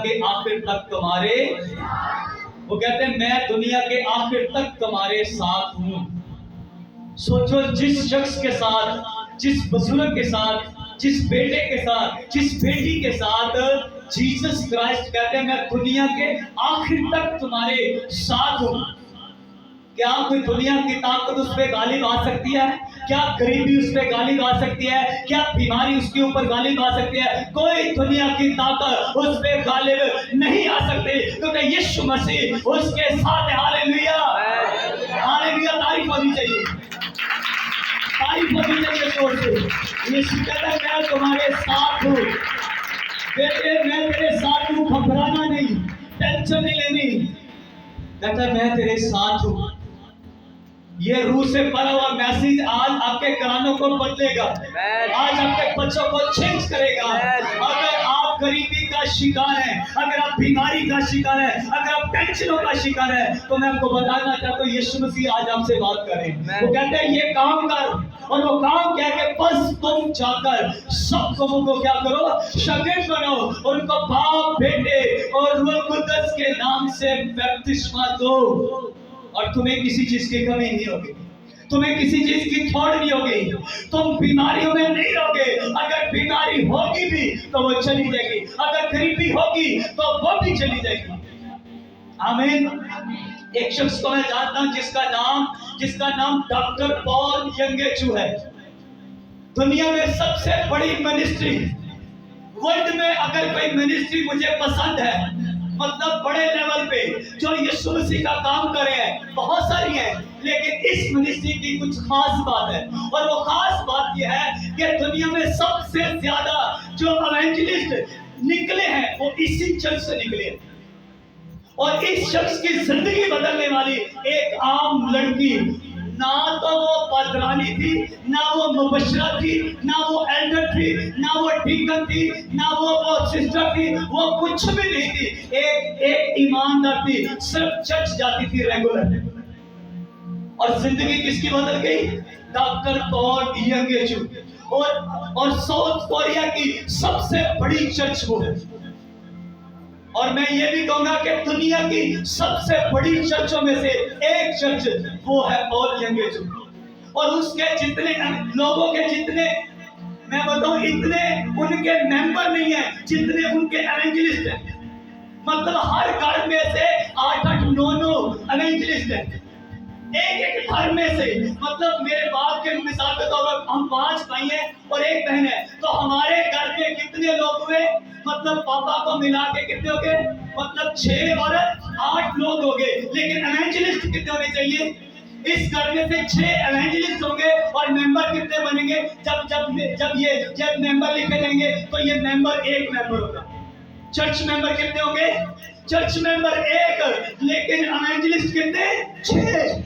के आखिर तक तुम्हारे, वो कहते हैं मैं दुनिया के आखिर तक तुम्हारे साथ हूं। सोचो जिस शख्स के साथ, जिस बुजुर्ग के साथ, जिस बेटे के साथ, जिस बेटी के साथ जीसस क्राइस्ट कहते हैं मैं दुनिया के आखिर तक तुम्हारे साथ हूं। क्या कोई दुनिया की ताकत उस पर गालिब आ सकती है? क्या गरीबी उस पर गालिब आ सकती है? क्या बीमारी उसके ऊपर गालिब आ सकती है? कोई दुनिया की ताकत उस पर गालिब नहीं आ सकती, क्योंकि यीशु मसीह उसके साथ है। हालेलुया, हालेलुया, तारीफ होनी चाहिए, तारीफ होनी चाहिए जोर से। यीशु कहता है मैं तुम्हारे साथ हूँ बेटे, मैं तेरे साथ हूँ, घबराना नहीं, टेंशन नहीं लेनी। कहता मैं तेरे साथ हूँ। ये रूह से भरा हुआ मैसेज आज आपके कानों को बदलेगा, आज आपके बच्चों को चेंज करेगा। अगर आप गरीबी का शिकार है, अगर आप बीमारी का शिकार है, अगर आप टेंशनों का शिकार है, तो मैं आपको बताना चाहता हूँ यीशु मसीह आज आपसे बात करें। वो कहते हैं ये काम कर, और वो काम क्या है? बस तुम जाकर सब लोगों को क्या करो? शागिर्द बनो, और उनको बाप, बेटे और रूह कुद्दस के नाम से बपतिस्मा दो, और तुम्हें किसी चीज की कमी नहीं होगी, तुम्हें किसी चीज की थोड़ नहीं होगी, तुम बीमारियों में नहीं रहोगे। अगर बीमारी होगी भी तो वो चली जाएगी, अगर गरीबी होगी तो वो भी चली जाएगी। आमीन। एक शख्स को मैं जानता हूं जिसका नाम डॉक्टर पॉल यंगेचू है। दुनिया में सबसे बड़ी मिनिस्ट्री वर्ल्ड में, अगर कोई मिनिस्ट्री मुझे पसंद है, मतलब बड़े लेवल पे जो यीशु मसीह का काम करे हैं, बहुत सारी हैं, लेकिन इस मिनिस्ट्री की कुछ खास बात है, और वो खास बात यह है कि दुनिया में सबसे ज्यादा जो इवेंजलिस्ट निकले हैं वो इसी चर्च से निकले हैं। और इस शख्स की जिंदगी बदलने वाली एक आम लड़की, ना तो वो पादरानी थी, ना वो मुबशरा थी, ना वो एल्डर थी, ना वो डीकन थी, ना वो सिस्टर थी, वो कुछ भी नहीं थी। एक ईमानदार थी, सिर्फ चर्च जाती थी रेगुलर। और जिंदगी किसकी बदल गई? Doctor Paul Yonggi Cho. और साउथ कोरिया की सबसे बड़ी चर्च वो है। और मैं ये भी कहूंगा कि दुनिया की सबसे बड़ी चर्चों में से एक चर्च वो है पॉल यंगेचू। और उसके जितने लोगों के, जितने मैं बताऊं, इतने उनके मेंबर नहीं है जितने उनके एवेंजलिस्ट हैं। मतलब हर घर में से 8-8, 9-9 एवेंजलिस्ट हैं, एक घर में से। मतलब मेरे बाप के मिसाल के तौर पर हम 5 भाई हैं और एक बहन है, तो हमारे घर में कितने लोग हुए? मतलब पापा को मिला के कितने हो गए? मतलब 6 और 8 लोग हो गए। लेकिन एवेंजलिस्ट कितने होने चाहिए? इस घर में से 6 एवेंजलिस्ट होंगे। और मेंबर कितने बनेंगे? जब मेंबर लिखे जाएंगे तो ये मेंबर एक मेंबर होगा। चर्च मेंबर कितने होंगे? चर्च मेंबर 1, लेकिन एवेंजलिस्ट कितने? 6।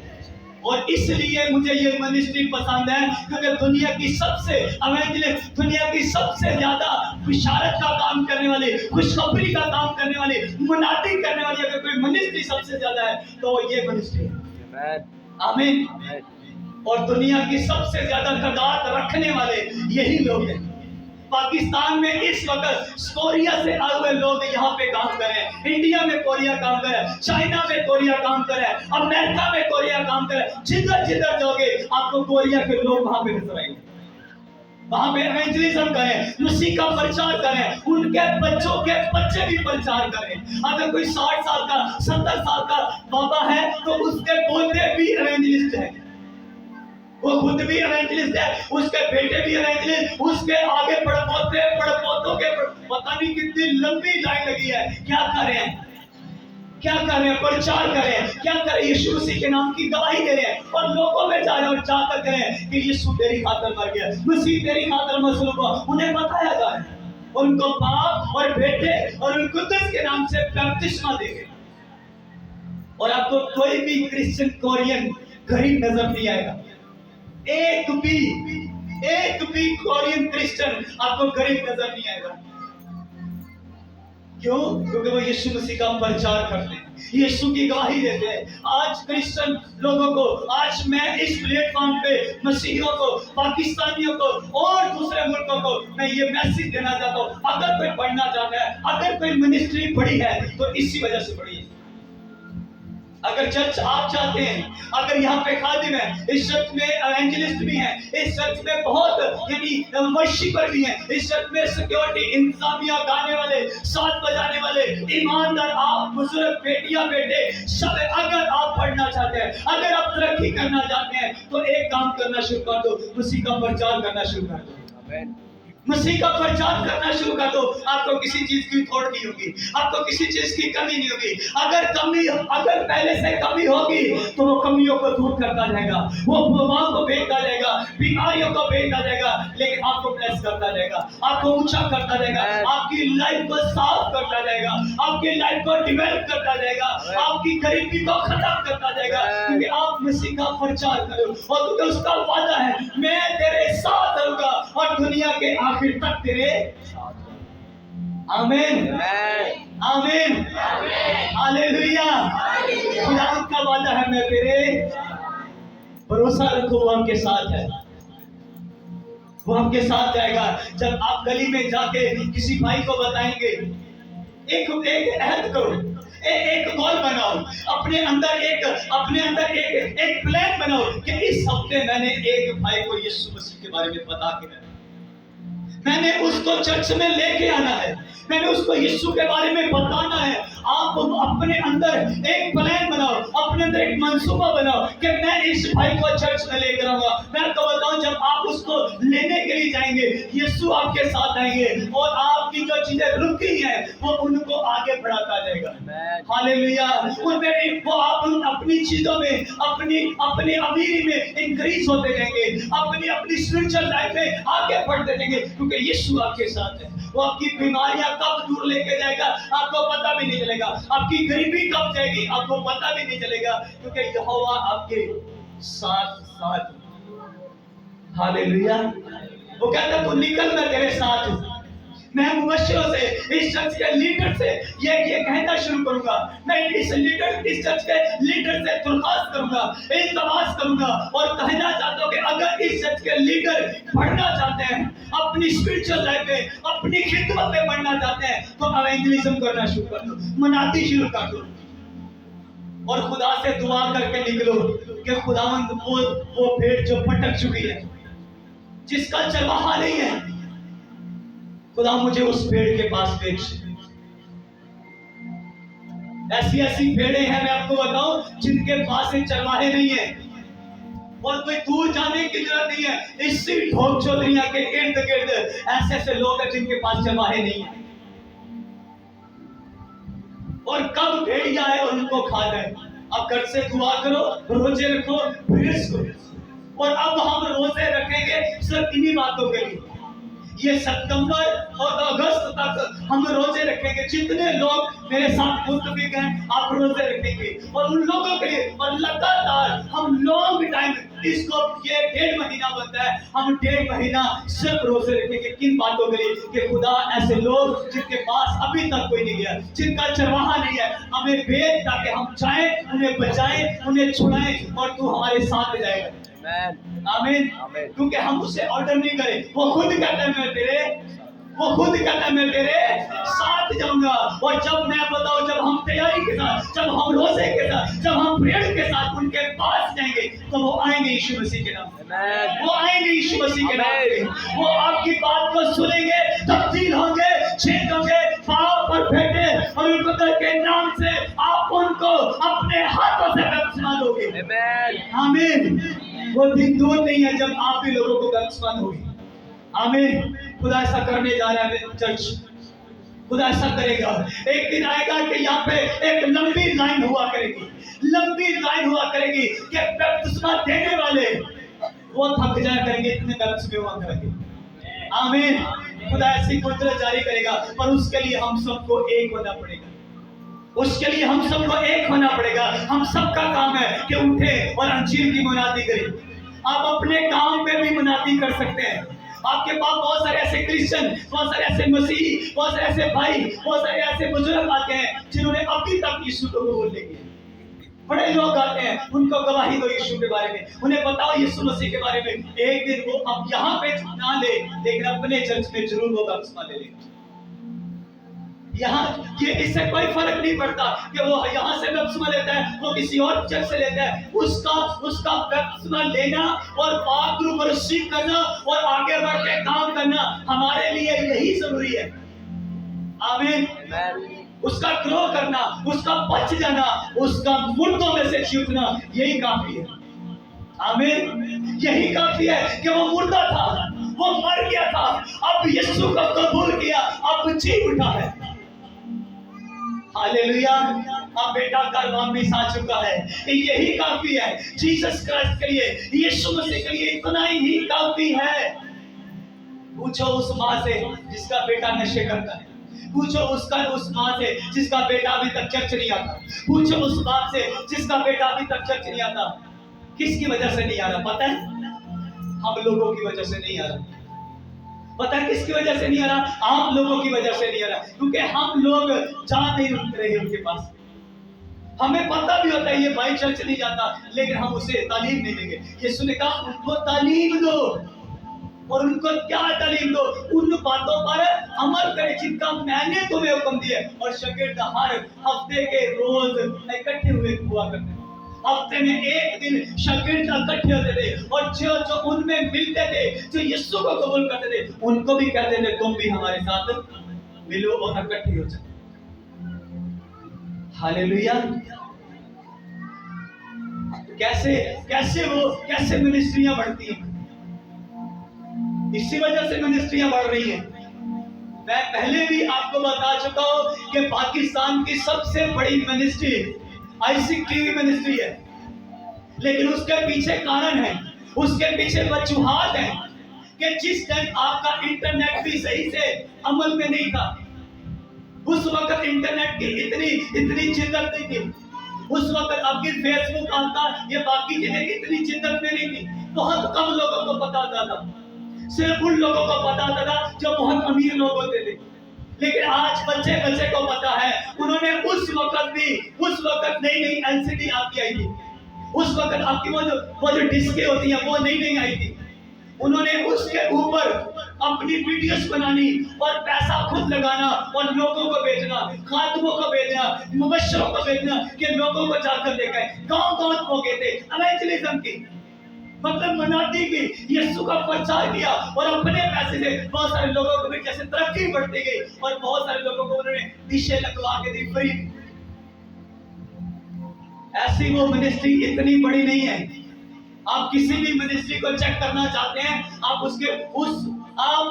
और इसलिए मुझे ये मिनिस्ट्री पसंद है, क्योंकि दुनिया की सबसे एवेंजलिस्ट, दुनिया की सबसे ज्यादा बिशारत का काम करने वाली, खुशखबरी का काम करने वाली, मुनादी करने वाली अगर कोई मिनिस्ट्री सबसे ज्यादा है तो ये मिनिस्ट्री है। आमीन। और दुनिया की सबसे ज्यादा तादाद रखने वाले यही लोग हैं। पाकिस्तान में इस वक्त कोरिया से आए हुए लोग यहाँ पे काम कर रहे हैं, इंडिया में कोरिया काम कर रहे हैं, चाइना में कोरिया काम कर रहे हैं, अमेरिका में कोरिया काम कर रहे हैं। जिधर जिधर जाओगे आपको कोरिया के लोग वहां पे नजर आएंगे। वहां पे एवेंजलिज्म करें, मसीह का प्रचार करें, उनके बच्चों के बच्चे भी प्रचार करें। अगर कोई 60 साल का, 70 साल का बाबा है तो उसके पोते भी एवेंजलिस्ट हैं, वो खुद भी एवेंजलिस्ट है, उसके बेटे भी एवेंजलिस्ट, उसके आगे पड़पोतों के पता नहीं कितनी लंबी लाइन लगी है। क्या करें? क्या करें? प्रचार करें, क्या करें? यीशु मसीह के नाम की गवाही दे रहे हैं और लोगों में जा रहे हैं और जाकर करें कि यीशु तेरी खातिर मर गया, मसीह तेरी खातिर मसलूब हुआ। उन्हें बताया जाए, उनको बाप और बेटे और कुद्दस के नाम से बपतिस्मा देंगे। और आपको कोई भी क्रिश्चियन कोरियन गरीब नजर नहीं आएगा। एक भी कोरियन क्रिश्चियन आपको गरीब नजर नहीं आएगा। क्यों? क्योंकि वो यीशु मसीह का प्रचार करते हैं, यीशु की गवाही देते हैं। आज क्रिश्चियन लोगों को, आज मैं इस प्लेटफॉर्म पे मसीहियों को, पाकिस्तानियों को और दूसरे मुल्कों को मैं ये मैसेज देना चाहता हूँ, अगर कोई पढ़ना चाहता है, अगर कोई मिनिस्ट्री बड़ी है तो इसी वजह से बड़ी है। अगर चर्च आप चाहते हैं, अगर यहाँ पे खादिम है, इस चर्च में एवेंजलिस्ट भी हैं, इस चर्च में बहुत यानी वर्शिपर भी हैं, इस चर्च में सिक्योरिटी इंतजामिया, गाने वाले, साथ बजाने वाले, ईमानदार, आप बुजुर्ग, बेटियां, बेटे सब, अगर आप पढ़ना चाहते हैं, अगर आप तरक्की करना चाहते हैं तो एक काम करना शुरू कर दो, मसीह का प्रचार करना शुरू कर दो। आमीन। मसीह का प्रचार करना शुरू कर दो। आपको किसी चीज की थोड़ नहीं होगी, आपको किसी चीज की कमी नहीं होगी। अगर पहले से कमी होगी तो वो कमियों को दूर करता जाएगा, वो बीमार को भेजता जाएगा, बीमारियों को भेजता जाएगा, लेकिन आपको ब्लेस करता जाएगा, आपको ऊंचा करता जाएगा, आपकी लाइफ को साफ करता जाएगा, आपकी लाइफ को डेवलप करता जाएगा, आपकी गरीबी को खत्म करता जाएगा, क्योंकि आप मसीह का प्रचार करो और क्योंकि उसका वादा है, मैं तेरे साथ रहूंगा और दुनिया के आखिर तक तेरे साथ। आमीन, आमीन, हालेलुया। खुदा का वादा है, मैं तेरे, भरोसा रखो, वो हमके साथ है, वो हमके साथ जाएगा। जब आप गली में जाके किसी भाई को बताएंगे, एक अहद करो, एक गोल बनाओ, अपने अंदर एक प्लान बनाओ कि इस हफ्ते मैंने एक भाई को यीशु मसीह के बारे में बता के रहना, मैंने उसको चर्च में लेके आना है, मैंने उसको यीशु के बारे में बताना है। आप अपने अंदर एक प्लान बनाओ, अपने अंदर एक मंसूबा बनाओ कि मैं इस भाई को चर्च में लेकर आऊंगा। मैं आपको बताऊं, जब आप उसको लेने के लिए जाएंगे, यीशु आपके साथ आएंगे और आपकी जो चीजें रुकी हैं वो उनको आगे बढ़ाता जाएगा। हालेलुया। वो आप अपनी चीजों में, अपनी अमीरी में इंक्रीज होते जाएंगे, अपनी स्पिरिचुअल लाइफ में आगे बढ़ते जाएंगे, क्योंकि यीशु आपके साथ है। वो आपकी बीमारियां कब दूर लेके जाएगा आपको पता भी नहीं चलेगा, आपकी गरीबी कब जाएगी आपको पता भी नहीं चलेगा, क्योंकि यहोवा आपके साथ साथ। हालेलुया। वो कहता तू निकल, मैं तेरे साथ हूं। मैं मुबश्शिरों से, इस चर्च के लीडर से ये कहना शुरू करूंगा, मैं इस चर्च के लीडर से दरख्वास्त करूंगा, इल्तिमास करूंगा और कहना चाहता हूं कि अगर इस चर्च के लीडर बढ़ना चाहते हैं, अपनी स्पिरिचुअल लाइफ में, अपनी खिदमत में बढ़ना चाहते हैं, तो एवेंजलिज्म करना शुरू कर दो, मनाती शुरू कर दो और खुदा से दुआ करके निकलो कि खुदावंद वो भेड़ जो भटक चुकी है, जिसका चरवाहा नहीं है, खुदा मुझे उस भेड़ के पास भेज। ऐसी भेड़ें हैं, मैं आपको बताऊं, जिनके पास चरवाहे नहीं है और कोई दूर जाने की जरूरत नहीं है। इसी ढोक चौधरिया के इर्द गिर्द ऐसे लोग हैं जिनके पास चरवाहे नहीं है, और कब भेड़िया है उनको खा जाए। अब घर से दुआ करो, रोजे रखो, फिर करो। और अब हम रोजे रखेंगे सिर्फ इन्हीं बातों के लिए। ये सितंबर और अगस्त तक हम रोजे रखेंगे। जितने लोग मेरे साथ मुत्तफिक हैं, आप रोजे रखेंगे और उन लोगों के लिए, और लगातार हम लॉन्ग टाइम, इसको ये 1.5 महीना बनता है, हम 1.5 महीना सिर्फ रोजे रखेंगे। किन बातों के लिए? कि खुदा ऐसे लोग जिनके पास अभी तक कोई नहीं गया, जिनका चरवाहा नहीं है, हमें भेज ताकि हम जाएं, उन्हें बचाएं, उन्हें छुड़ाएं और तू हमारे साथ जाएगा। आमीन। क्योंकि हम उसे ऑर्डर नहीं करें, वो खुद कहता है मैं तेरे साथ जाऊंगा। और जब मैं बताऊं, जब हम तैयारी के साथ, जब हम रोजे के साथ, जब हम प्रेयर के साथ उनके पास जाएंगे, तो वो आएंगे यीशु मसीह के नाम से, वो आएंगे यीशु मसीह के नाम से, वो आपकी बात को सुनेंगे, तब्दील होंगे, चेंज होंगे, पाँव पर बैठे और उनके के नाम से आप उनको अपने हाथों से बपतिस्मा दोगे। आमीन। वो दिन दूर नहीं है जब आप भी लोगों को बपतिस्मा दोगे। आमीन। खुदा ऐसा करने जा रहा है चर्च, खुदा ऐसा करेगा। एक दिन आएगा कि यहाँ पे एक लंबी लाइन हुआ करेगी कि बपतिस्मा देने वाले वो थक जाया करेंगे, इतने बपतिस्मे हुआ करेंगे। आमीन। खुदा ऐसी कुदरत जारी करेगा, पर उसके लिए हम सबको एक होना पड़ेगा, उसके लिए हम सबको एक होना पड़ेगा। हम सबका काम है कि उठे और अंजीर की मुनादी करें। आप अपने काम में भी मुनादी कर सकते हैं, आपके पास बहुत सारे ऐसे क्रिश्चियन, बहुत सारे ऐसे मसीही, बहुत सारे ऐसे भाई, बहुत सारे ऐसे बुजुर्ग आते हैं जिन्होंने अभी तक यीशु को कबूल नहीं किया। बड़े लोग आते हैं, उनको गवाही दो यीशु के बारे में, उन्हें बताओ यीशु मसीह के बारे में। एक दिन वो अब यहाँ पे ना ले, लेकिन अपने चर्च में जरूर वो बपतिस्मा ले लेगा। यहाँ ये इससे कोई फर्क नहीं पड़ता कि वो यहाँ से बपतिस्मा लेता है, वो किसी और चर्च से लेता है। उसका बपतिस्मा लेना और पाक रूप रिसीव करना और आगे बढ़ के काम करना हमारे लिए यही जरूरी है। आमीन। उसका ग्रो करना, उसका बच जाना, उसका मुर्दों में से जीतना, यही काफी है। आमीन। यही काफी है कि वो मुर्दा था, वो मर गया था, अब यीशु को कबूल किया, अब जी उठा है। हालेलुया। अब बेटा का वापस आ चुका है, यही काफी है। जीसस क्राइस्ट के लिए, यीशु मसीह के लिए इतना ही काफी है। पूछो उस माँ से जिसका बेटा नशे करता है, पूछो उस माँ से जिसका बेटा अभी तक चर्च नहीं आता, पूछो उस बाप से जिसका बेटा अभी तक चर्च नहीं आता। किसकी वजह से नहीं आ रहा पता है? हम लोगों की वजह से नहीं आ रहा। पता है किसकी वजह से नहीं आ रहा? आप लोगों की वजह से नहीं आ रहा, क्योंकि हम लोग जा नहीं रहे उनके पास। हमें पता भी होता है ये भाई चर्च नहीं जाता, लेकिन हम उसे तालीम नहीं देंगे। यीशु ने कहा उनको तालीम दो, और उनको क्या तालीम दो? उन बातों पर अमल करें जिनका मैंने तुम्हें हुक्म दिया। और शागिर्द हर हफ्ते के रोज इकट्ठे हुआ करते थे। हफ्ते में एक दिन शागिर्द इकट्ठे होते थे, और जो उनमें मिलते थे, जो यीशु को कबूल करते थे, उनको भी कहते थे तुम भी हमारे साथ मिलो और इकट्ठे हो जाओ। हालेलुया। कैसे मिनिस्ट्रियां बढ़ती हैं? इसी वजह से मिनिस्ट्रियां बढ़ रही हैं। मैं पहले भी आपको बता चुका हूं कि पाकिस्तान की सबसे बड़ी मिनिस्ट्री आईसिक टीवी मिनिस्ट्री है, लेकिन उसके पीछे कारण है, उसके पीछे वजूहात है कि जिस टाइम आपका इंटरनेट भी सही से अमल में नहीं था, उस वक्त इंटरनेट की इतनी शिद्दत नहीं थी। उस वक्त आपकी फेसबुक आता, ये बाकी चीजें इतनी शिद्दत में नहीं थी। बहुत कम लोगों को पता होता था, सिर्फ उन लोगों को पता था जो बहुत अमीर लोग होते थे। लेकिन आज बच्चे को पता है। उन्होंने उस वक्त नई एलसीडी आपकी आई थी, उस वक्त आपकी वो जो डिस्कें होती हैं वो नई आई थी। उन्होंने उसके ऊपर अपनी वीडियोस बनानी और पैसा खुद लगाना और लोगों को बेचना, खातमों को बेचना, मुबश्शिरों को बेचना कि लोगों को जाकर देखा है। गाँव हो गए थे इवेंजलिज्म की, मतलब मनाती की, यीशु का प्रचार किया और अपने पैसे से बहुत सारे लोगों को भी जैसे तरक्की बढ़ती गई, और बहुत सारे लोगों को उन्होंने डिशे लगवा के दी फ्री। ऐसी वो मिनिस्ट्री इतनी बड़ी नहीं है। आप किसी भी मिनिस्ट्री को चेक करना चाहते हैं, आप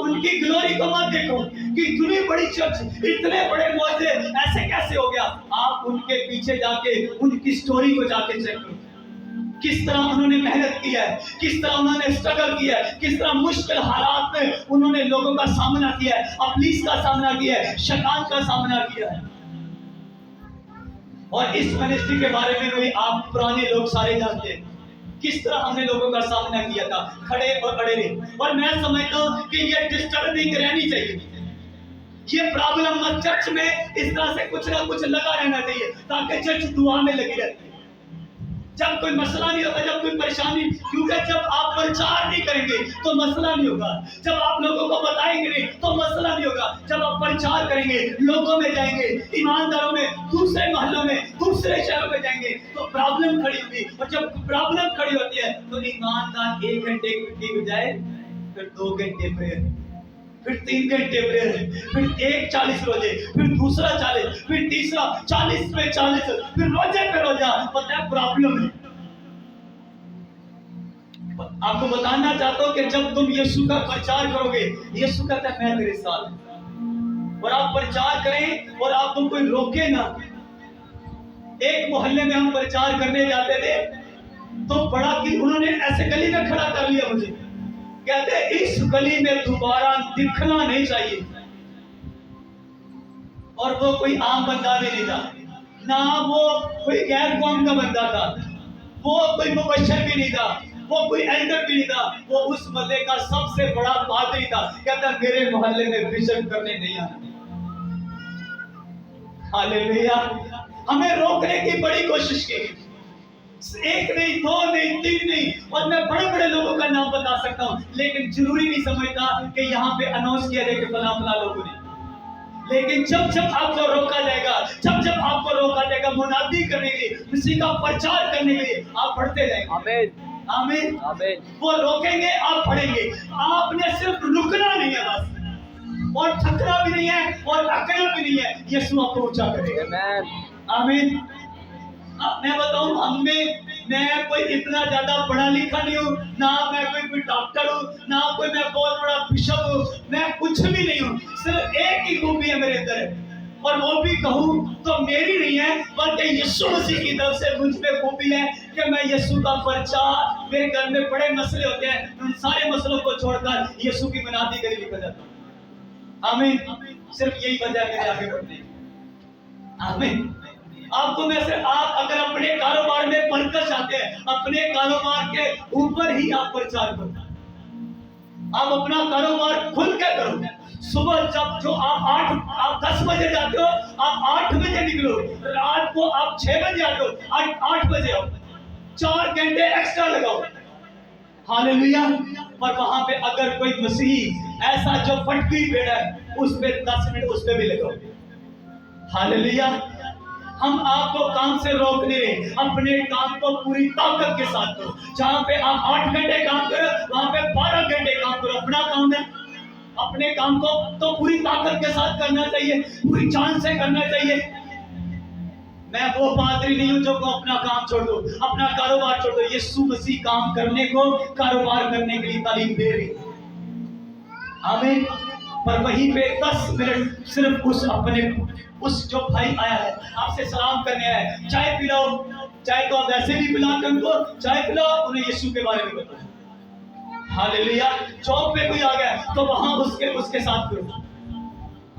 उनकी ग्लोरी को मत देखो कि इतनी बड़ी चर्च, इतने बड़े मौजे, ऐसे कैसे हो गया। आप उनके पीछे जाके उनकी स्टोरी को जाके चेक करो, किस तरह उन्होंने मेहनत किया है, किस तरह उन्होंने स्ट्रगल किया है, किस तरह मुश्किल हालात में उन्होंने लोगों का सामना किया है, पुलिस का सामना किया है, शैतान का सामना किया है। और इस मिनिस्ट्री के बारे में भी आप पुराने लोग सारे जानते हैं किस तरह हमने लोगों का सामना किया था, खड़े और अड़े रहे। और मैं समझता हूं कि ये डिस्टर्बिंग रहनी चाहिए, ये प्रॉब्लम चर्च में इस तरह से कुछ ना कुछ लगा रहना चाहिए ताकि चर्च दुआ में लगी रहती है। जब कोई मसला नहीं होता, जब कोई परेशानी, क्योंकि जब आप प्रचार नहीं करेंगे तो मसला नहीं होगा, जब आप लोगों को बताएंगे नहीं तो मसला नहीं होगा। जब आप प्रचार करेंगे, लोगों में जाएंगे, ईमानदारों में, दूसरे मोहल्लों में, दूसरे शहरों में जाएंगे तो प्रॉब्लम खड़ी होगी। और जब प्रॉब्लम खड़ी होती है तो ईमानदार 1 घंटे की बजाय फिर 2 घंटे प्रेयर, फिर 3 घंटे प्रेयर, फिर 1 40 रोजे, फिर दूसरा 40, फिर तीसरा 40 पे 40, फिर रोजे पे रोजा। पता है प्रॉब्लम है। आपको बताना चाहता हूं कि जब तुम यीशु का प्रचार करोगे, यीशु कहता है मैं तेरे साथ हूं, और आप प्रचार करें और आप तुम कोई रोके ना। एक मोहल्ले में हम प्रचार करने जाते थे तो बड़ा कि उन्होंने ऐसे गली में खड़ा कर लिया मुझे, कहते इस गली में दोबारा दिखना नहीं चाहिए। और वो कोई आम बंदा भी नहीं था, ना वो कोई गैर कौम का बंदा था, वो कोई मुबश्शिर भी नहीं था, वो कोई एल्डर भी नहीं था, वो उस मोहल्ले का सबसे बड़ा पादरी था। कहता मेरे मोहल्ले में विजन करने नहीं आना। हालेलुया। हमें रोकने की बड़ी कोशिश की, एक नहीं, दो नहीं, तीन नहीं, और मैं बड़े बड़े लोगों का नाम बता सकता हूं, लेकिन जरूरी नहीं समझता कि यहाँ पे अनाउंस किया जाए कि फला फला लोगों ने। लेकिन जब जब आपको रोका जाएगा, जब जब आपको रोका जाएगा मुनादी करने के लिए, किसी का प्रचार करने के लिए, आप बढ़ते जाएंगे। आमीन आमीन आमीन। वो रोकेंगे, आप बढ़ेंगे। आपने सिर्फ रुकना नहीं है बस, और थकना भी नहीं है, और अकड़ना भी नहीं है। यीशु आपको ऊंचा करेगा। आमीन। मैं बताऊं, मैं कोई इतना ज्यादा पढ़ा लिखा नहीं हूँ, ना मैं कोई डॉक्टर हूँ, ना कोई मैं बहुत बड़ा बिशप हूँ, मैं कुछ भी नहीं हूँ। सिर्फ एक ही खूबी है मेरे अंदर, और वो भी कहूँ तो मेरी नहीं है, बल्कि यीशु मसीह की तरफ से मुझ में खूबी है कि मैं यीशु का प्रचार, मेरे घर में बड़े मसले होते हैं, उन सारे मसलों को छोड़कर यीशु की मनादी के लिए निकल जाता हूँ। आमीन। सिर्फ यही वजह है मेरे आगे बढ़ने की। आमीन। आपको में से, आप अगर अपने कारोबार में बरकत चाहते हैं, अपने कारोबार के ऊपर ही आप प्रचार करो। आप अपना कारोबार खुल के करो। सुबह जब जो आप 10 बजे जाते हो, आप 8 बजे निकलो। रात को आप 6 बजे आते हो, 8 बजे आओ। 4 घंटे एक्स्ट्रा लगाओ। हालेलुया। पर वहां पे अगर कोई मसीही ऐसा जो फटकी पेड़ है, उस पे 10 मिनट उस पे भी लगाओ। हालेलुया। हम आपको काम से रोक नहीं रहे, अपने काम को पूरी ताकत के साथ करो। जहां पे आप 8 घंटे काम करो, वहां पे 12 घंटे काम करो। अपना काम है, अपने काम को तो पूरी ताकत के साथ करना चाहिए, पूरी जान से करना चाहिए। मैं वो पादरी नहीं हूं जो को अपना काम छोड़ दो, अपना कारोबार छोड़ दो। यीशु मसीह काम करने को, कारोबार करने के लिए तालीम दे रही। आमीन। पर वहीं पे 10 मिनट सिर्फ उस जो भाई आया है, आपसे सलाम करने आया है, चाय पिलाओ। चाय तो आप वैसे भी पिलाते हैं उनको, चाय पिलाओ, उन्हें यीशु के बारे में बताओ। हालेलुया। जॉब पे कोई आ गया तो वहां उसके साथ करो।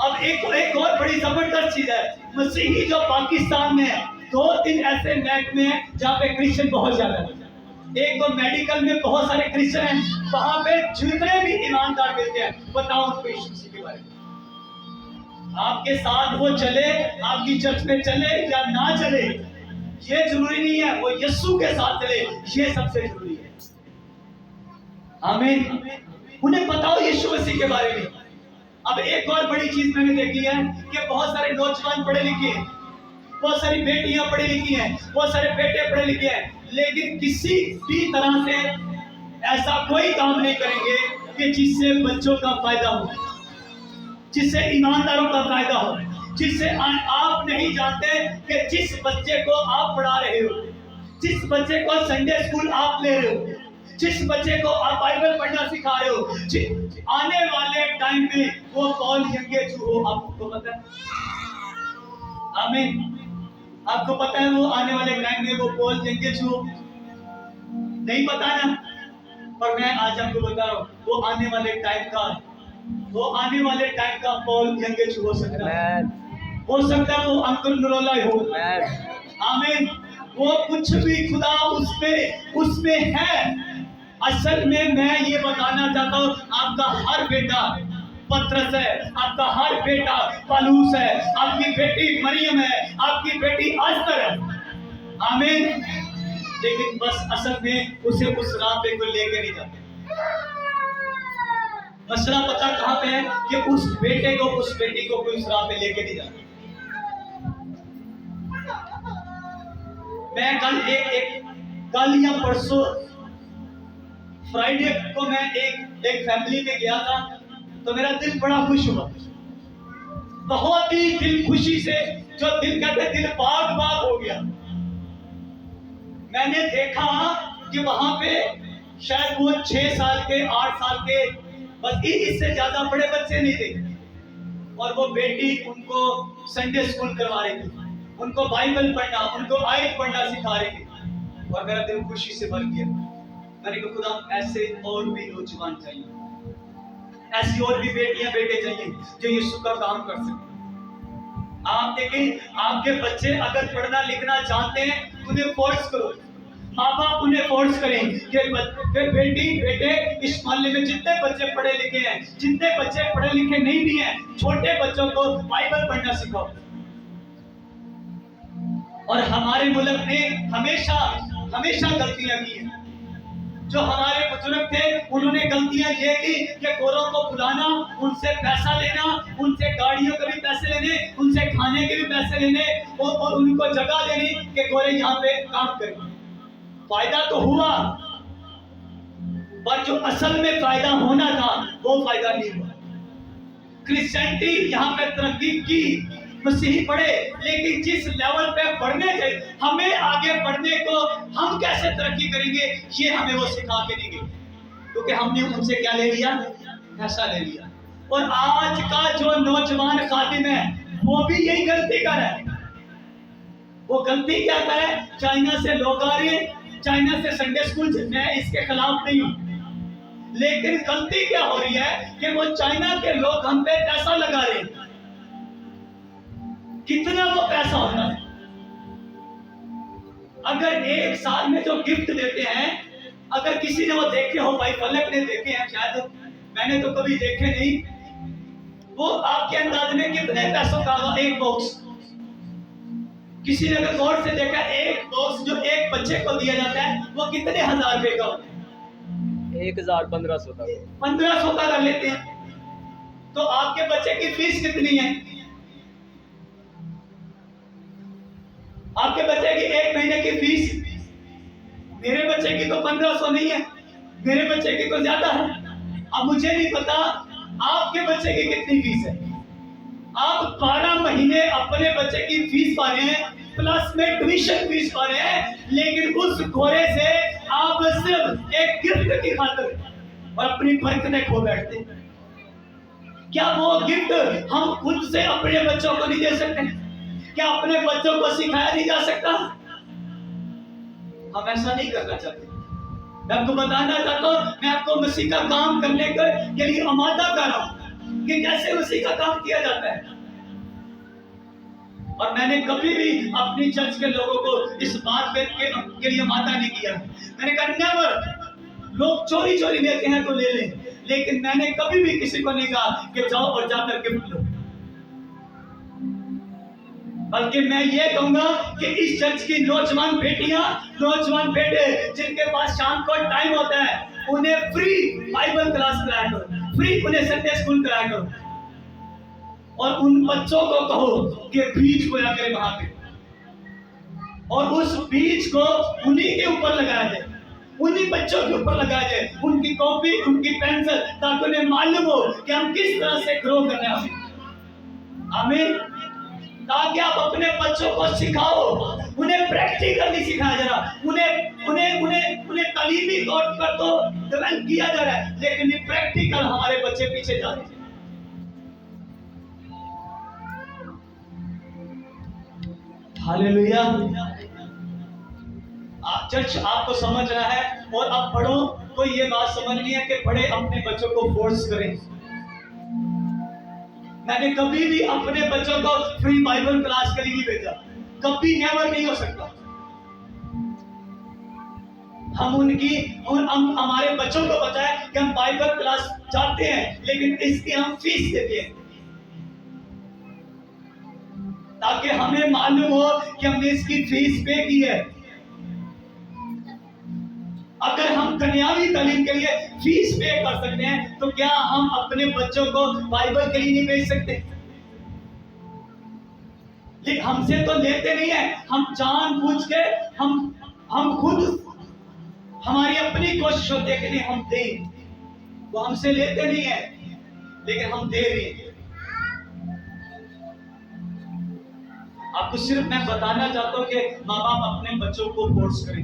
अब एक और बड़ी जबरदस्त चीज है, मसीही जो पाकिस्तान में है, 2-3 ऐसे महकमे हैं जहाँ पे क्रिश्चियन बहुत ज्यादा है। एक तो मेडिकल में बहुत सारे क्रिश्चियन हैं, वहां पे जितने भी ईमानदार मिलते हैं, बताओ उनको यीशु मसीह के बारे में। आपके साथ वो चले, आपकी चर्च में चले या ना चले, ये जरूरी नहीं है। वो यीशु के साथ चले, ये सबसे जरूरी है। आमीन। उन्हें बताओ यीशु मसीह के बारे में। अब एक और बड़ी चीज मैंने देखी है कि बहुत सारे नौजवान पढ़े लिखे हैं, बहुत सारी बेटियां पढ़ी लिखी हैं, बहुत सारे बेटे पढ़े लिखे हैं, लेकिन किसी भी तरह से ऐसा कोई काम नहीं करेंगे कि जिससे बच्चों का फायदा हो, जिससे ईमानदारों का फायदा हो, जिससे आप नहीं जानते कि जिस बच्चे को आप पढ़ा रहे हो, जिस बच्चे को संडे स्कूल आप ले रहे हो, जिस बच्चे को आप बाइबल पढ़ना सिखा रहे हो, आने वाले टाइम में वो पॉल यंगेचू हो। आपको पता है? आमीन। आपको पता है वो आने वाले टाइम में वो पॉल यंगेचू हो? नहीं पता ना? पर मैं आज आपको बता रहा हूँ, वो आने वाले टाइम का पॉल यंगेचू हो सकता है। हो सकता है वो अंकुर नरोला हो। आमीन। वो कुछ भी खुदा उसमें है। असल में मैं ये बताना चाहता हूँ, आपका हर बेटा पत्रस है, आपका हर बेटा पौलुस है, आपकी बेटी मरियम है, आपकी बेटी अस्तर है। आमीन। लेकिन बस असल में उसे उस राह पे कोई लेके नहीं जाते। मसला पता कहाँ पे है कि उस बेटे को, उस बेटी को कोई उस राह पे लेके नहीं जाता। मैं कल या परसों फ्राइडे को मैं एक फैमिली में गया था, तो मेरा दिल बड़ा खुश हुआ, बहुत ही दिल खुशी से, जो दिल कहते दिल बाग बाग हो गया। मैंने देखा कि वहां पे शायद वो 6 साल के, 8 साल के, बस इससे ज्यादा बड़े बच्चे नहीं थे, और वो बेटी उनको संडे स्कूल करवा रही थी, उनको बाइबल पढ़ना, उनको आयत पढ़ना सिखा रही थी, और मेरा दिल खुशी से भर गया। मैंने कहा खुदा ऐसे और भी नौजवान चाहिए, ऐसी और भी बेटियां बेटे चाहिए जो यीशु का काम कर सके। आप देखें, आपके बच्चे अगर पढ़ना लिखना चाहते हैं, उन्हें फोर्स करो, माँ बाप उन्हें फोर्स करें कि बेटी बेटे इस मोहल्ले में जितने बच्चे पढ़े लिखे हैं, जितने बच्चे पढ़े लिखे नहीं भी हैं, छोटे बच्चों को बाइबल पढ़ना सिखाओ। और हमारे मुल्क ने हमेशा हमेशा गलतियां की हैं। जो हमारे बुजुर्ग थे उन्होंने गलतियां ये की कि गोरों को बुलाना, उनसे पैसा लेना, उनसे गाड़ियों के भी पैसे लेने, उनसे खाने के भी पैसे लेने और उनको जगह देनी कि गोरे यहाँ पे काम करें। फायदा तो हुआ, पर जो असल में फायदा होना था वो फायदा नहीं हुआ। क्रिश्चियनिटी यहाँ पे तरक्की की, मसीही पढ़े, लेकिन जिस लेवल पे बढ़ने थे, हमें आगे बढ़ने को हम कैसे तरक्की करेंगे ये हमें वो सिखा के नहीं गए, क्योंकि हमने उनसे क्या ले लिया, पैसा ले लिया। और आज का जो नौजवान खादिम है वो भी यही गलती कर रहा है। वो गलती क्या कर रहा है? चाइना से लोग आ रहे हैं, चाइना से संडे स्कूल, मैं इसके खिलाफ नहीं हूं, लेकिन गलती क्या हो रही है कि वो चाइना के लोग हम पे पैसा लगा रहे हैं। कितना वो पैसा होता है? अगर एक साल में जो गिफ्ट देते हैं, अगर किसी ने वो देखे हो, भाई पलक ने देखे हैं शायद, मैंने तो कभी देखे नहीं, वो आपके अंदाज में कितने पैसों का होगा एक बॉक्स? किसी ने अगर गौर से देखा, एक बॉक्स जो एक बच्चे को दिया जाता है वो कितने हजार रुपए का होता है? 1500 का 1500 का कर लेते हैं। तो आपके बच्चे की फीस कितनी है? आपके बच्चे की एक महीने की फीस, मेरे बच्चे की तो 1500 नहीं है, मेरे बच्चे की तो ज्यादा है। अब मुझे नहीं पता आपके बच्चे की कितनी फीस है। आप 12 महीने अपने बच्चे की फीस पा रहे हैं, प्लस में ट्यूशन फीस पा रहे हैं, लेकिन उस घोड़े से आप सिर्फ एक गिफ्ट की खातिर और अपनी बरकतें खो बैठते हैं। क्या वो गिफ्ट हम खुद से अपने बच्चों को नहीं दे सकते? क्या अपने बच्चों को सिखाया नहीं जा सकता? हम ऐसा नहीं करना चाहते। मैं आपको बताना चाहता हूं, मैं आपको मसीह का काम करने के लिए आमादा कर रहा हूं कि कैसे मसीह का काम किया जाता है। और मैंने कभी भी अपनी चर्च के लोगों को इस बात के लिए आमादा नहीं किया। मैंने कहा नेवर, लोग चोरी चोरी लेते हैं तो ले लें, लेकिन मैंने कभी भी किसी को नहीं कहा कि जाओ और जाकर के लो। बल्कि मैं ये कहूंगा कि इस चर्च की नौजवान बेटियां, नौजवान बेटे जिनके पास शाम को टाइम होता है, उन्हें फ्री बाइबल क्लास कराया करो, फ्री उन्हें संडे स्कूल कराया करो, और उन बच्चों को कहो कि बीज बोया करें वहां पे, और उस बीज को उन्हीं के ऊपर लगाया जाए, उन्हीं बच्चों के ऊपर लगाया जाए, उनकी कॉपी, उनकी पेंसिल, ताकि उन्हें मालूम हो कि हम किस तरह से ग्रो करना है। आमीन। ताकि आप अपने बच्चों को सिखाओ, उन्हें प्रैक्टिकली सिखाया जा रहा, उन्हें तालीमी तौर पर तो डेवलप किया जा रहा है, लेकिन ये प्रैक्टिकल हमारे बच्चे पीछे जा रहे हैं। हालेलुया। चर्च आपको समझ रहा है, और अब बड़ों को ये बात समझनी है कि बड़े अपने बच्चों को फोर्स करें। मैंने कभी भी अपने बच्चों को फ्री बाइबल क्लास के लिए नहीं भेजा, कभी नेवर नहीं हो सकता। हम हमारे बच्चों को पता है कि हम बाइबल क्लास चाहते हैं, लेकिन इसकी हम फीस देते हैं, ताकि हमें मालूम हो कि हमने इसकी फीस पे की है। अगर हम दुनियावी तालीम के लिए फीस पे कर सकते हैं, तो क्या हम अपने बच्चों को बाइबल के लिए नहीं भेज सकते? लेकिन हमसे तो लेते नहीं है, हम जानबूझ के हम खुद, हमारी अपनी कोशिश होती है कि नहीं हम दें, वो हमसे लेते नहीं है, लेकिन हम दे रहे हैं। आपको सिर्फ मैं बताना चाहता हूं कि माँ बाप अपने बच्चों को फोर्स करें।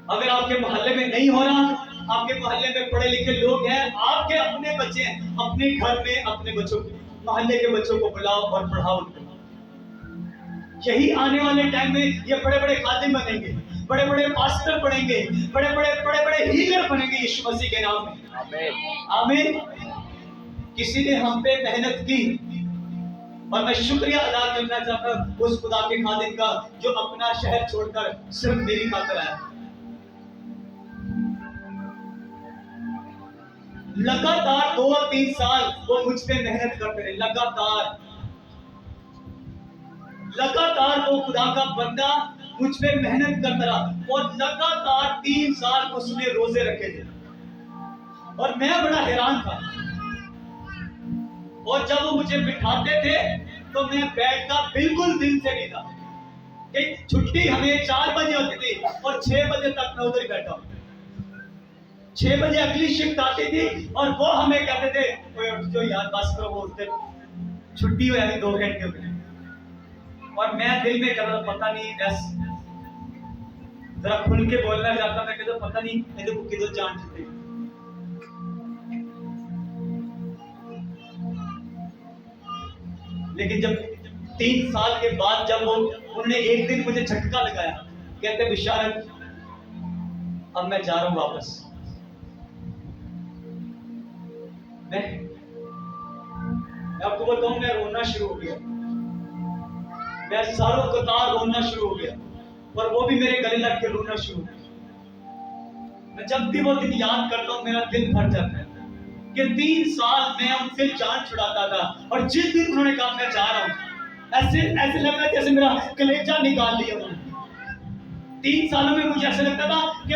अगर आपके मोहल्ले में नहीं हो रहा, आपके मोहल्ले में पढ़े लिखे लोग हैं, आपके अपने बच्चे हैं, अपने घर में अपने बच्चों को, मोहल्ले के बच्चों को बुलाओ और पढ़ाओ। यही आने वाले टाइम में ये बड़े बड़े खादिम बनेंगे, बड़े बड़े पास्टर बनेंगे, बड़े बड़े हीलर बनेंगे यीशु मसीह के नाम में। आमीन। किसी ने हम पे मेहनत की, और मैं शुक्रिया अदा करना चाहता हूं उस खुदा के खादिम का जो अपना शहर छोड़कर सिर्फ मेरी खातिर आया। लगातार 2 और 3 साल वो मुझ पे मेहनत करते रहे, लगातार वो खुदा का बंदा मुझ पे मेहनत करता रहा और लगातार 3 साल उसने रोजे रखे थे और मैं बड़ा हैरान था। और जब वो मुझे बिठाते थे तो मैं बैठता बिल्कुल दिल से नहीं था। एक छुट्टी हमें 4 बजे होती थी और 6 बजे तक मैं उधर बैठा हूं। 6 बजे अगली शिफ्ट आती थी और वो हमें कहते थे जो यार बस करो, वो उधर छुट्टी हो जाती 2 घंटे हो गए। और मैं दिल में कह रहा पता नहीं, बस जरा खुल के बोलना चाहता, मैं कहता पता नहीं मेरे को किधर जान छुट्टी। लेकिन जब 3 साल के बाद जब वो उन्होंने एक दिन मुझे झटका लगाया, कहते बिशारत अब मैं जा रहा हूं वापस। मैं आपको बताऊं, मैं रोना शुरू हो गया, मैं सारों कतार रोना शुरू हो गया और वो भी मेरे गले लग के रोना शुरू हो गया। मैं जब भी वो दिन याद करता हूं मेरा दिल भर जाता है कि 3 साल मैं उनसे जान छुड़ाता था और जिस दिन उन्होंने कहा मैं जा रहा हूं, ऐसे लग रहा जैसे मेरा कलेजा निकाल लिया उन्होंने। 3 सालों में मुझे ऐसा लगता था कि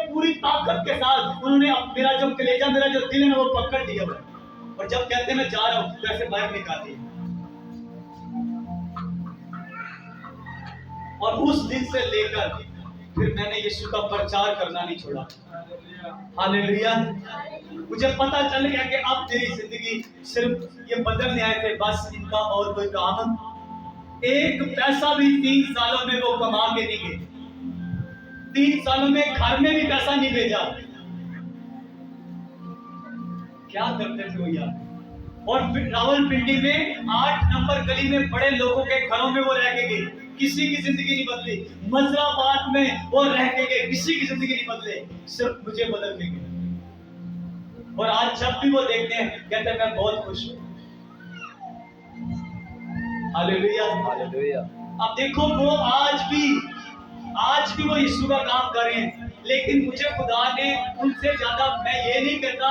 पूरी ताकत के साथ उन्होंने मेरा जो कलेजा, मेरा जो दिल है वो पकड़ लिया और जब कहते मैं जा रहा हूं तो ऐसे बाहर निकाल दिया। और उस दिन से लेकर फिर मैंने यीशु का प्रचार करना नहीं छोड़ा। हालेलुया। मुझे पता चल गया कि अब तेरी जिंदगी सिर्फ ये बदलने आए थे, बस इनका और कोई काम। एक पैसा भी 3 सालों में वो कमा के नहीं गए। 3 सालों में घर में भी पैसा नहीं भेजा। क्या करते थे वो यार। और रावलपिंडी में 8 नंबर गली में बड़े लोगों के घरों में वो रह के गए, किसी की जिंदगी नहीं बदली। मजराबाद में वो रह के गए, किसी की जिंदगी नहीं बदले, सिर्फ मुझे बदल के गए। और आज जब भी वो देखते हैं कहते हैं मैं बहुत खुश हूं। Hallelujah, hallelujah. अब देखो वो आज भी वो यीशु का काम कर रहे हैं, लेकिन मुझे खुदा ने उनसे ज्यादा, मैं ये नहीं कहता,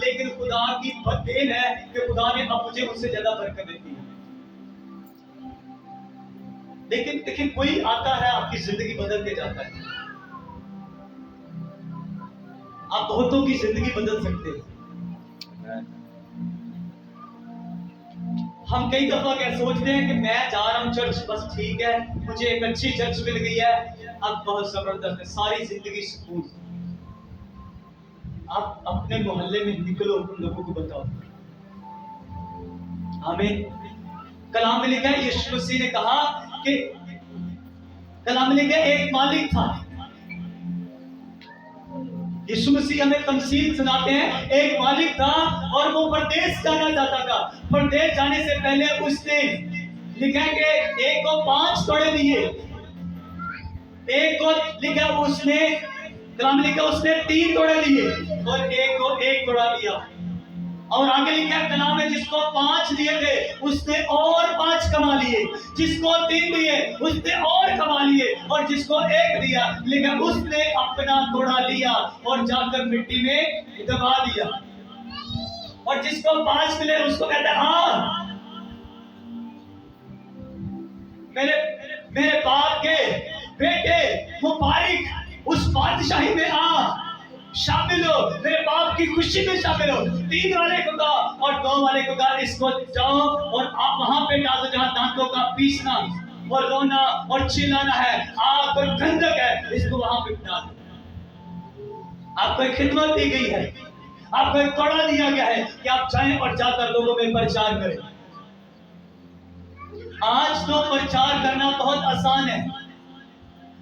लेकिन खुदा की देन है कि खुदा ने अब मुझे उनसे ज्यादा बरकत दी है। लेकिन देखिए कोई आता है आपकी जिंदगी बदल के जाता है। आप बहुतों की जिंदगी बदल सकते हैं। हम कई दफा क्या सोचते हैं कि मैं जा रहा हूं चर्च, बस ठीक है, मुझे एक अच्छी चर्च मिल गई है, अब बहुत जबरदस्त है, सारी जिंदगी सुकून। आप अपने मोहल्ले में निकलो, उन लोगों को बताओ। आमीन। कलाम में लिखा है, यीशु मसीह ने कहा कि कलाम में लिखा है एक मालिक था। यीशु मसीह हमें तमसील सुनाते हैं, एक मालिक था और वो परदेश जाना चाहता था। परदेश जाने से पहले उसने लिखा है कि एक को 5 तोड़े दिए, एक को लिखा उसने कलाम लिखा उसने 3 तोड़े लिए और एक को 1 तोड़ा लिया। और आगे लिखा है कलाम में जिसको 5 दिए थे उसने और 5 कमा लिए, जिसको 3 दिए उसने और कमा लिए, और जिसको 1 दिया लिखा उसने अपना तोड़ा लिया और जाकर मिट्टी में दबा दिया। और जिसको 5 मिले उसको कहते हैं हाँ मेरे बाप के बेटे मुबारक, उस बादशाही में आ, शामिल हो, मेरे बाप की खुशी में शामिल हो। 3 वाले को कहा और 2 वाले को कहा इसको जाओ और आप वहां पे डाल दो जहां दांतों का पीसना और रोना और चिल्लाना है, आग और गंधक है, इसको वहां पे डाल दो। आपको एक खिदमत दी गई है, आपको एक तोड़ा दिया गया है कि आप जाएं और जाकर लोगों में प्रचार करें। आज तो प्रचार करना बहुत आसान है।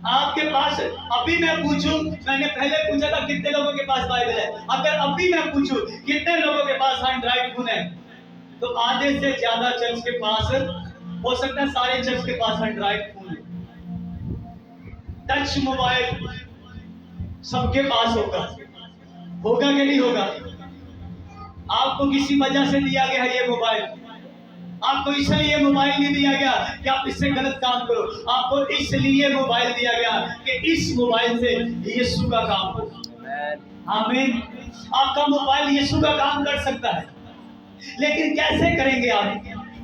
आपके पास अभी मैं पूछूं, मैंने पहले पूछा था कितने लोगों के पास बाइबल है, अगर अभी मैं पूछूं कितने लोगों के पास एंड्रॉइड फोन है, तो आधे से ज्यादा चर्च के पास, हो सकता है सारे चर्च के पास एंड्रॉइड फोन है। टच मोबाइल सबके पास होगा कि नहीं होगा? आपको किसी वजह से दिया गया है ये मोबाइल, आपको इसलिए मोबाइल नहीं दिया गया कि आप इससे गलत काम करो, आपको इसलिए मोबाइल दिया गया कि इस मोबाइल से यीशु का काम हो। आमीन। आपका मोबाइल यीशु का काम कर सकता है, लेकिन कैसे करेंगे आप?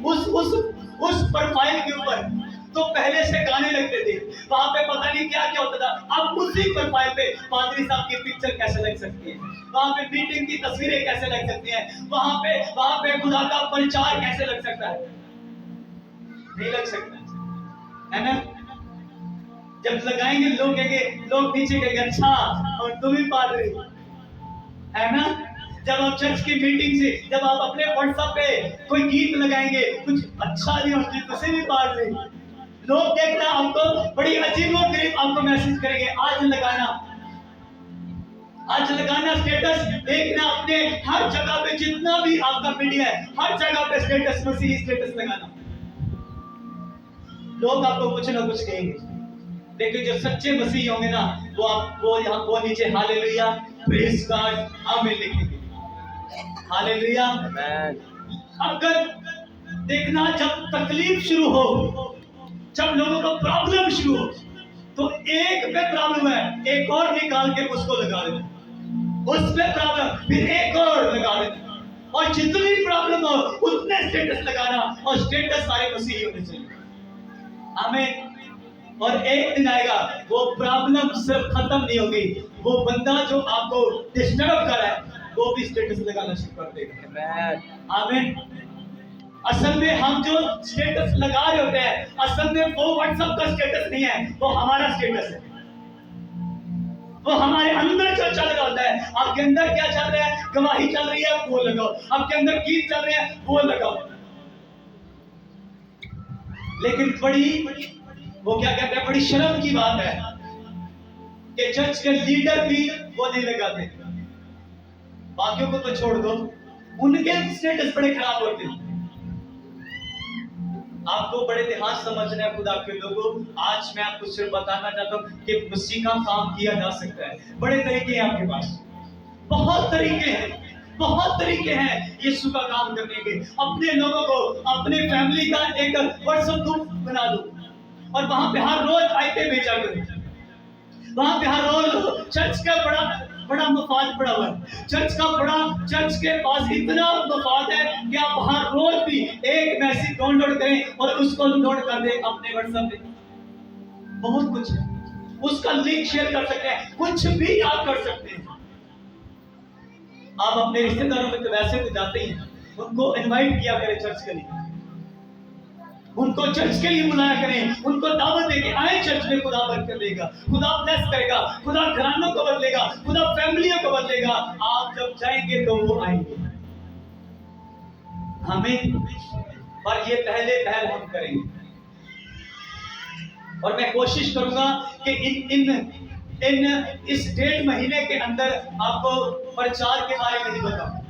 उस प्रोफाइल के ऊपर तो पहले से गाने लगते थे, वहां पे पता नहीं क्या क्या होता था। अब उसी प्रोफाइल पे पादरी साहब की पिक्चर कैसे लग सकती है, वहां पे मीटिंग की तस्वीरें कैसे लग सकती हैं, वहां पे खुदा का प्रचार कैसे लग सकता है? नहीं लग सकता, है ना? जब लगाएंगे लोग कहेंगे, लोग नीचे कहेंगे अच्छा और तुम ही पादरी, है ना? जब आप चर्च की मीटिंग से, जब आप अपने व्हाट्सएप पे कोई गीत लगाएंगे, कुछ अच्छा नहीं होती, तुझे भी पादरी, लोग देखना आपको बड़ी अजीबोगरीब आपको मैसेज करेंगे। आज लगाना स्टेटस, देखना अपने हर जगह पे जितना भी आपका मीडिया है, हर जगह पे स्टेटस, मसीही स्टेटस लगाना। लोग आपको कुछ ना कुछ कहेंगे, लेकिन जो सच्चे मसीही होंगे ना, वो नीचे हालेलुया, प्रेज गॉड, आमीन लिखेंगे। हालेलुया। अगर देखना जब तकलीफ शुरू हो, जब लोगों को प्रॉब्लम शुरू हो, तो एक पे प्रॉब्लम है, एक और निकाल के उसको लगा देना, उस पे प्रॉब्लम, फिर एक और लगा देना, और जितनी प्रॉब्लम हो उतने स्टेटस लगाना, और स्टेटस सारे मसीही होने चाहिए। आमीन। और एक दिन आएगा वो प्रॉब्लम सिर्फ खत्म नहीं होगी, वो बंदा जो आपको डिस्टर्ब कर रहा है वो भी स्टेटस लगाना शुरू कर देगा। आमीन। असल में हम जो स्टेटस लगा रहे होते हैं, असल में वो व्हाट्सएप का स्टेटस नहीं है, वो हमारा स्टेटस है। वो हमारे अंदर जो चल रहा होता है, आपके अंदर क्या चल रहा है, गवाही चल रही है वो लगाओ, आपके अंदर गीत चल रहे हैं वो लगाओ। लेकिन वो क्या कहते हैं, बड़ी शर्म की बात है कि चर्च के लीडर भी वो नहीं लगाते। बाकियों को तो छोड़ दो, उनके स्टेटस बड़े खराब होते हैं। आपको बड़े ध्यान समझना है खुदा के लोगों। आज मैं आपको सिर्फ बताना चाहता हूँ कि मसीह का काम किया जा सकता है। बड़े तरीके हैं आपके पास, बहुत तरीके हैं यीशु का काम करने के। अपने लोगों को, अपने फैमिली का एक व्हाट्सएप ग्रुप बना दो, और वहां पे हर रोज आयते भेजा करो। वहां पे हर रोज चर्च का बड़ा मफाद पड़ा हुआ है, चर्च के पास इतना मफाद है कि आप हर रोज भी एक मैसेज डाउनलोड करें और उसको लोड कर दें अपने व्हाट्सएप पे। बहुत कुछ है, उसका लिंक शेयर कर सकते हैं, कुछ भी आप कर सकते हैं। आप अपने रिश्तेदारों में तो वैसे तो जाते ही हैं, उनको इनवाइट किया करें चर्च के लिए, उनको चर्च के लिए बुलाया करें, उनको दावत देके आए चर्च में। खुदा बरकत देगा, खुदा ब्लेस करेगा, खुदा घरानों को बदलेगा, खुदा फैमिलियों को बदलेगा। आप जब जाएंगे तो वो आएंगे। हमें पर ये पहल हम करेंगे, और मैं कोशिश करूंगा कि इस 1.5 महीने के अंदर आपको प्रचार के बारे में ही बताऊं।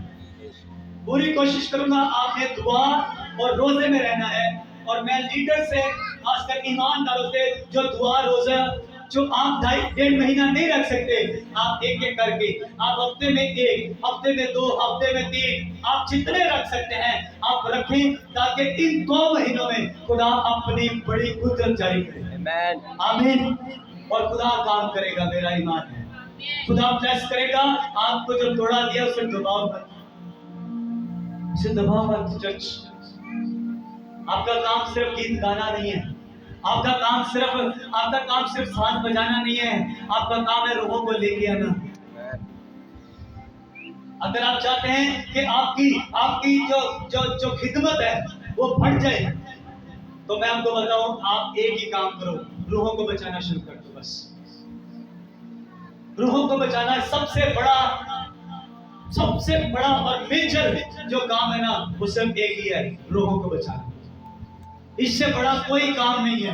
पूरी कोशिश करूंगा। आपने दुआ और रोजे में रहना है, और मैं लीडर से, खासकर ईमानदारों से, जो दुआ रोजा जो आप 1.5 महीना नहीं रख सकते, आप एक एक करके, आप हफ्ते में 1, हफ्ते में 2, हफ्ते में 3, आप जितने रख सकते हैं आप रखें, ताकि इन 2 महीनों में खुदा अपनी बड़ी कुदरत जारी करे। आमीन। और खुदा काम करेगा, मेरा ईमान है। खुदा ब्लेस करेगा। आपको जो तोड़ा दिया उसे दबाव मत। चर्च, आपका काम सिर्फ गीत गाना नहीं है, आपका काम सिर्फ साथ बजाना नहीं है, आपका काम है रूहों को लेके आना। अगर आप चाहते हैं कि आपकी जो खिदमत है वो बढ़ जाए, तो मैं आपको बताऊं, आप एक ही काम करो, रूहों को बचाना शुरू कर दो। बस रूहों को बचाना सबसे बड़ा और मेजर जो काम है ना, वो सिर्फ एक ही है, रूहों को बचाना। इससे बड़ा कोई काम नहीं है।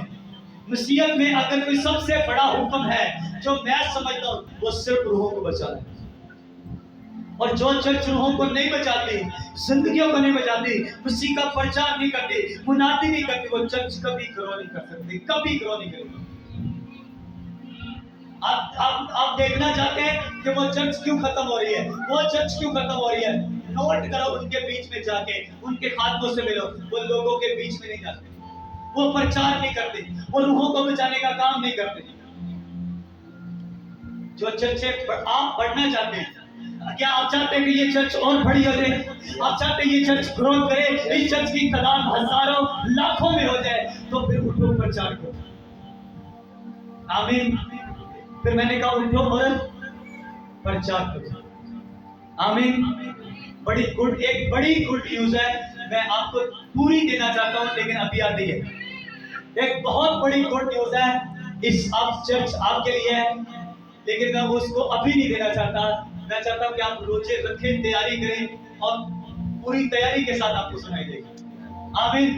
मसीहत में अगर कोई सबसे बड़ा हुक्म है जो मैं समझता हूँ, वो सिर्फ रूहों को बचाना है। और जो चर्च रूहों को नहीं बचाती, जिंदगियों को नहीं बचाती, मसीह का प्रचार नहीं करती, मुनादी नहीं करती, वो चर्च कभी ग्रो नहीं कर सकती, कभी ग्रो नहीं करेगी। आप देखना चाहते हैं कि वो चर्च क्यों खत्म हो रही है, वो चर्च क्यों खत्म हो रही है? नोट करो, उनके बीच में जाके उनके खातमों से मिलो। वो लोगों के बीच में नहीं जाते, वो प्रचार नहीं करते, वो रूहों को बचाने का काम नहीं करते। जो चर्च आप बढ़ना चाहते हैं, क्या आप चाहते हैं कि ये चर्च और बड़ी हो जाए? आप चाहते हैं ये चर्च ग्रोथ करे, इस चर्च की तादाद हजारों लाखों में हो जाए, तो फिर उठो प्रचार करो। आमीन। फिर मैंने कहा उठो और प्रचार करो। आमीन। एक बड़ी गुड न्यूज है, मैं आपको पूरी देना चाहता हूं, लेकिन अभी आती है। एक बहुत बड़ी गुड न्यूज है, इस अब चर्च आपके लिए है, लेकिन मैं उसको अभी नहीं देना चाहता। मैं चाहता हूं कि आप रोजे रखें, तैयारी करें, और पूरी तैयारी के साथ आपको सुनाई देगी। आमीन।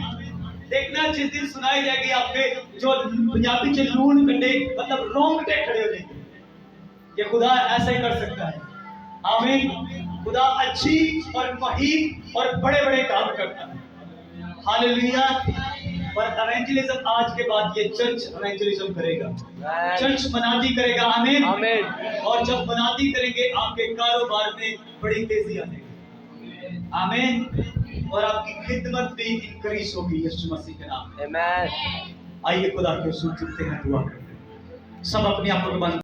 देखना, जिस दिन सुनाई जाएगी आपके जो पंजाबी से लून कंडे मतलब रोंगटे खड़े हो जाएंगे कि खुदा ऐसा ही कर सकता है। आमीन। खुदा अच्छी और फहीम और बड़े बड़े काम करता है। हालेलुया। पर एवेंजलिज्म आज के बाद ये चर्च एवेंजलिज्म करेगा, चर्च मनादी करेगा। आमीन। आमीन। और जब मनादी करेंगे आपके कारोबार में बड़ी तेजी आएगी। आमीन। और आपकी खिदमत भी इंक्रीज होगी यीशु मसीह के नाम में। आमीन। आइए खुदा के सूचित हैं, दुआ करते हैं। सब अपनी आंखों को बंद